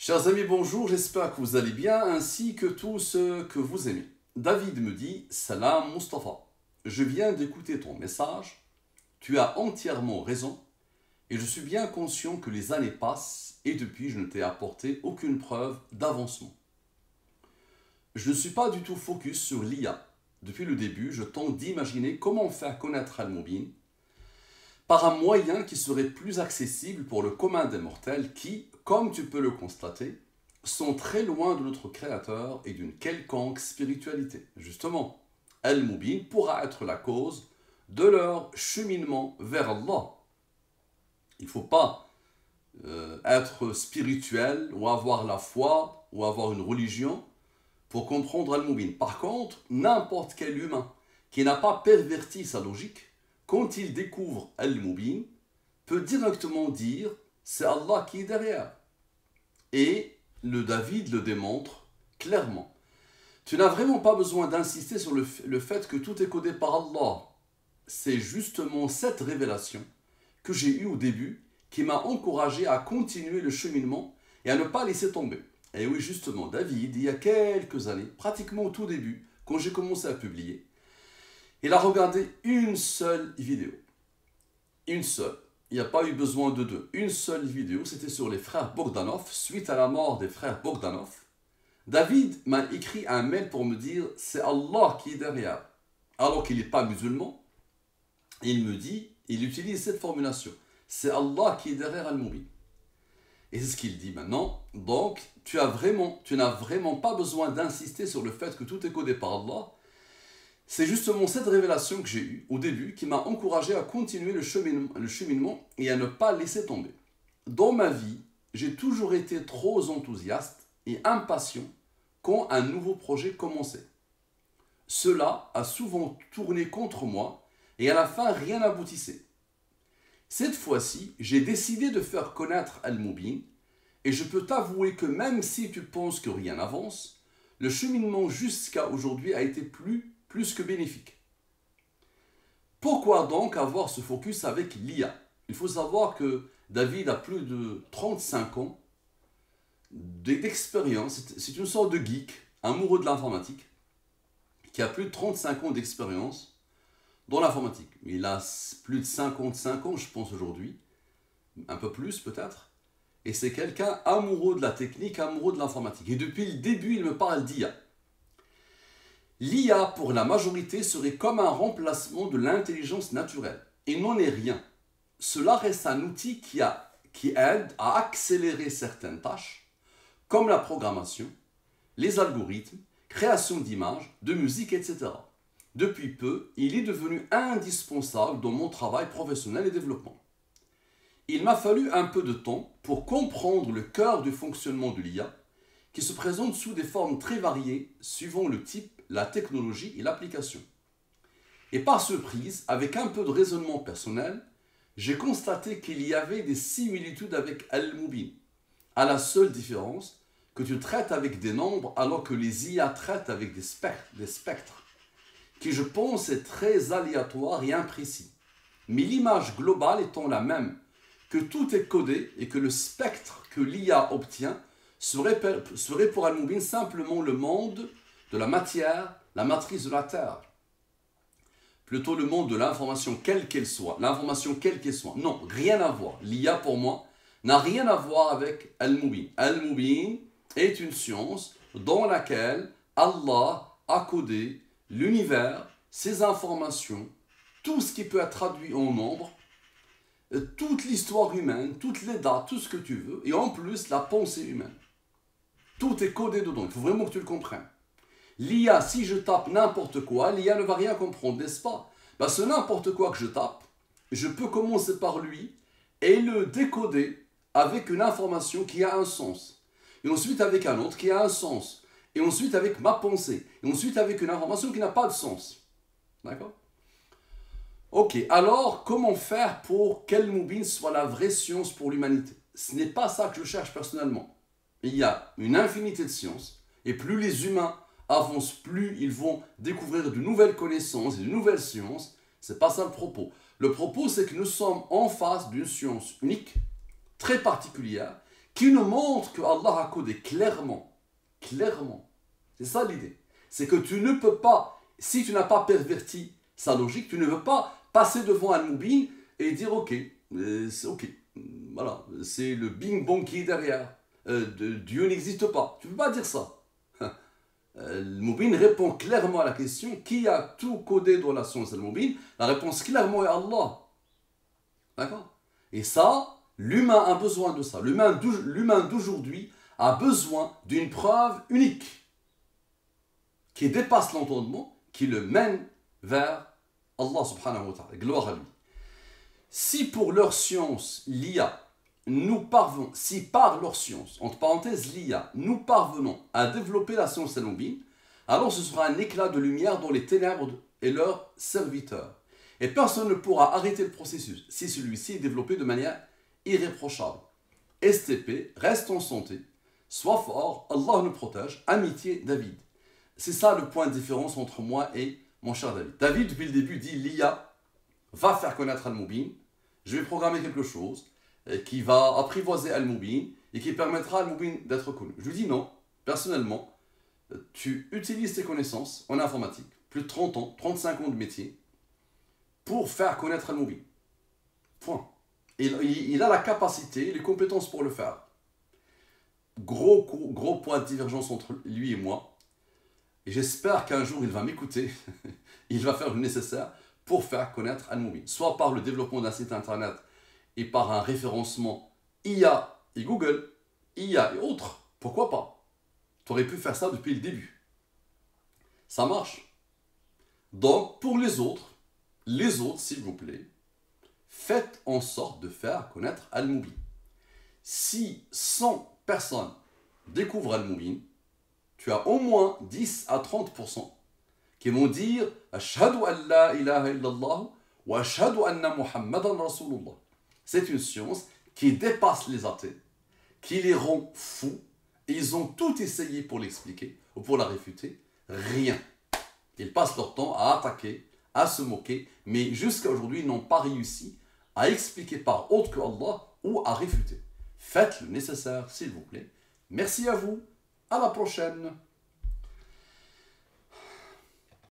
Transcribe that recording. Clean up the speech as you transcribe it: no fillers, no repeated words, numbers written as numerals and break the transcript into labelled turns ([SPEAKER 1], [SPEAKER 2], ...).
[SPEAKER 1] Chers amis, bonjour, j'espère que vous allez bien ainsi que tous ceux que vous aimez. David me dit, Salam Mustafa, je viens d'écouter ton message, tu as entièrement raison et je suis bien conscient que les années passent et depuis je ne t'ai apporté aucune preuve d'avancement. Je ne suis pas du tout focus sur l'IA. Depuis le début, je tente d'imaginer comment faire connaître Al-Mubin par un moyen qui serait plus accessible pour le commun des mortels qui, comme tu peux le constater, sont très loin de notre Créateur et d'une quelconque spiritualité. Justement, Al-Mubin pourra être la cause de leur cheminement vers Allah. Il ne faut pas être spirituel ou avoir la foi ou avoir une religion pour comprendre Al-Mubin. Par contre, n'importe quel humain qui n'a pas perverti sa logique, quand il découvre Al-Mubin, peut directement dire c'est Allah qui est derrière. Et le David le démontre clairement. Tu n'as vraiment pas besoin d'insister sur le fait que tout est codé par Allah. C'est justement cette révélation que j'ai eue au début qui m'a encouragé à continuer le cheminement et à ne pas laisser tomber. Et oui, justement, David, il y a quelques années, pratiquement au tout début, quand j'ai commencé à publier, il a regardé une seule vidéo. Une seule. Il n'y a pas eu besoin de deux. Une seule vidéo, c'était sur les frères Bogdanov, suite à la mort des frères Bogdanov. David m'a écrit un mail pour me dire « c'est Allah qui est derrière ». Alors qu'il n'est pas musulman, il me dit, il utilise cette formulation « c'est Allah qui est derrière Al-Mubin ». Et c'est ce qu'il dit maintenant. Donc, tu n'as vraiment pas besoin d'insister sur le fait que tout est codé par Allah. C'est justement cette révélation que j'ai eue au début qui m'a encouragé à continuer le cheminement et à ne pas laisser tomber. Dans ma vie, j'ai toujours été trop enthousiaste et impatient quand un nouveau projet commençait. Cela a souvent tourné contre moi et à la fin rien n'aboutissait. Cette fois-ci, j'ai décidé de faire connaître Al-Mubin et je peux t'avouer que même si tu penses que rien n'avance, le cheminement jusqu'à aujourd'hui a été plus que bénéfique. Pourquoi donc avoir ce focus avec l'IA? Il faut savoir que David a plus de 35 ans d'expérience. C'est une sorte de geek, amoureux de l'informatique, qui a plus de 35 ans d'expérience dans l'informatique. Il a plus de 55 ans, je pense, aujourd'hui. Un peu plus, peut-être. Et c'est quelqu'un amoureux de la technique, amoureux de l'informatique. Et depuis le début, il me parle d'IA. L'IA, pour la majorité, serait comme un remplacement de l'intelligence naturelle. Et n'en est rien. Cela reste un outil qui aide à accélérer certaines tâches, comme la programmation, les algorithmes, création d'images, de musique, etc. Depuis peu, il est devenu indispensable dans mon travail professionnel et développement. Il m'a fallu un peu de temps pour comprendre le cœur du fonctionnement de l'IA, qui se présente sous des formes très variées, suivant le type, la technologie et l'application. Et par surprise, avec un peu de raisonnement personnel, j'ai constaté qu'il y avait des similitudes avec Al-Mubin, à la seule différence que tu traites avec des nombres alors que les IA traitent avec des spectres, qui je pense est très aléatoire et imprécis. Mais l'image globale étant la même, que tout est codé et que le spectre que l'IA obtient serait pour Al-Mubin simplement le monde de la matière, la matrice de la Terre. Plutôt le monde de l'information quelle qu'elle soit. L'information quelle qu'elle soit. Non, rien à voir. L'IA pour moi n'a rien à voir avec Al-Mubin. Al-Mubin est une science dans laquelle Allah a codé l'univers, ses informations, tout ce qui peut être traduit en nombre, toute l'histoire humaine, toutes les dates, tout ce que tu veux, et en plus la pensée humaine. Tout est codé dedans, il faut vraiment que tu le comprennes. L'IA, si je tape n'importe quoi, l'IA ne va rien comprendre, n'est-ce pas? Ce n'importe quoi que je tape, je peux commencer par lui et le décoder avec une information qui a un sens. Et ensuite avec un autre qui a un sens. Et ensuite avec ma pensée. Et ensuite avec une information qui n'a pas de sens. D'accord? Ok, alors comment faire pour qu'Al-Mubin soit la vraie science pour l'humanité? Ce n'est pas ça que je cherche personnellement. Il y a une infinité de sciences, et plus les humains avancent, plus ils vont découvrir de nouvelles connaissances et de nouvelles sciences. C'est pas ça le propos. Le propos, c'est que nous sommes en face d'une science unique, très particulière, qui nous montre que Allah a codé clairement. Clairement. C'est ça l'idée. C'est que tu ne peux pas, si tu n'as pas perverti sa logique, tu ne veux pas passer devant Al-Mubin et dire ok, c'est ok. Voilà, c'est le bing bong qui est derrière. Dieu n'existe pas. Tu ne peux pas dire ça. Al-Mubin répond clairement à la question qui a tout codé dans la science Al-Mubin. La réponse clairement est Allah. D'accord? Et ça, l'humain a besoin de ça. L'humain d'aujourd'hui a besoin d'une preuve unique qui dépasse l'entendement, qui le mène vers Allah subhanahu wa ta'ala. Gloire à lui. Si pour leur science, l'IA, nous parvenons, si par leur science, entre parenthèses l'IA, nous parvenons à développer la science Al-Mubin, alors ce sera un éclat de lumière dans les ténèbres et leurs serviteurs. Et personne ne pourra arrêter le processus si celui-ci est développé de manière irréprochable. STP, reste en santé, sois fort, Allah nous protège, amitié David. C'est ça le point de différence entre moi et mon cher David. David, depuis le début, dit l'IA va faire connaître Al-Mubin, je vais programmer quelque chose qui va apprivoiser Al-Mubin et qui permettra à Al-Mubin d'être connu. Je lui dis non, personnellement, tu utilises tes connaissances en informatique, plus de 30 ans, 35 ans de métier, pour faire connaître Al-Mubin. Point. Il a la capacité, les compétences pour le faire. Gros point de divergence entre lui et moi. Et j'espère qu'un jour il va m'écouter. Il va faire le nécessaire pour faire connaître Al-Mubin. Soit par le développement d'un site internet et par un référencement IA et Google, IA et autres. Pourquoi pas? Tu aurais pu faire ça depuis le début. Ça marche. Donc, pour les autres, s'il vous plaît, faites en sorte de faire connaître Al-Mubin. Si 100 personnes découvrent Al-Mubin, tu as au moins 10 à 30% qui vont dire « Ashhadu an la ilaha illallah wa ashhadu anna Muhammadan Rasulullah ». C'est une science qui dépasse les athées, qui les rend fous, et ils ont tout essayé pour l'expliquer ou pour la réfuter. Rien. Ils passent leur temps à attaquer, à se moquer, mais jusqu'à aujourd'hui, ils n'ont pas réussi à expliquer par autre que Allah ou à réfuter. Faites le nécessaire, s'il vous plaît. Merci à vous. À la prochaine.